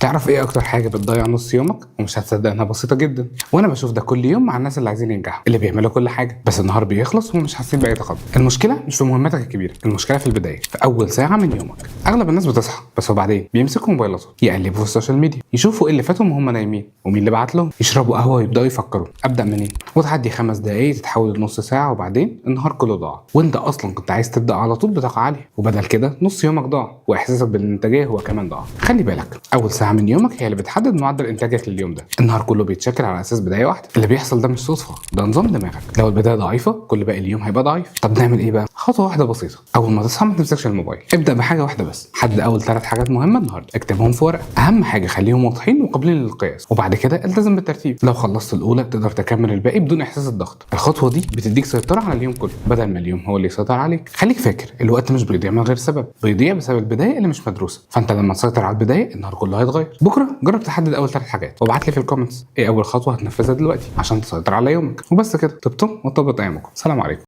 تعرف ايه اكتر حاجه بتضيع نص يومك ومش هتصدق انها بسيطه جدا؟ وانا بشوف ده كل يوم مع الناس اللي عايزين ينجحوا، اللي بيعملوا كل حاجه بس النهار بيخلص ومش حاسين باي تقدم. المشكله مش في مهمتك الكبيره، المشكله في البدايه، في اول ساعه من يومك. اغلب الناس بتصحى بس وبعدين بيمسكوا موبايلاتهم، يقلبوا في السوشيال ميديا، يشوفوا ايه اللي فاتهم وهم نايمين ومين اللي بعت لهم، يشربوا قهوه ويبداوا يفكروا ابدا منين، وتعدي 5 دقايق تتحول لنص ساعه وبعدين النهار كله ضاع، وانت اصلا كنت عايز تبدا على طول بطاقه عاليه، وبدل كده نص يومك ضاع واحساسك بالانتاجيه هو كمان ضاع. خلي بالك، اول ساعه من يومك هي اللي بتحدد معدل انتاجك لليوم ده. النهار كله بيتشكل على اساس بدايه واحده. اللي بيحصل ده مش صدفه، ده نظام دماغك. لو البدايه ضعيفه كل باقي اليوم هيبقى ضعيف. طب نعمل ايه بقى؟ خطوه واحده بسيطه. اول ما تصحى ما تمسكش الموبايل، ابدا بحاجه واحده بس. حدد اول 3 حاجات مهمه النهارده، اكتبهم في ورقه. اهم حاجه خليهم واضحين وقابلين للقياس، وبعد كده التزم بالترتيب. لو خلصت الاولى تقدر تكمل الباقي بدون احساس الضغط. الخطوه دي بتديك سيطره على اليوم كله بدل ما اليوم هو اللي يسيطر عليك. خليك فاكر، الوقت مش بيضيع من غير سبب، بيضيع بسبب البدايه اللي مش مدروسه. فانت لما تسيطر على البدايه النهار كله هيتغير. بكره جرب تحدد اول 3 حاجات وابعت لي في الكومنتس ايه اول خطوه هتنفذها دلوقتي عشان تسيطر على يومك. وبس كده، طبتم وطبت ايامكم. سلام عليكم.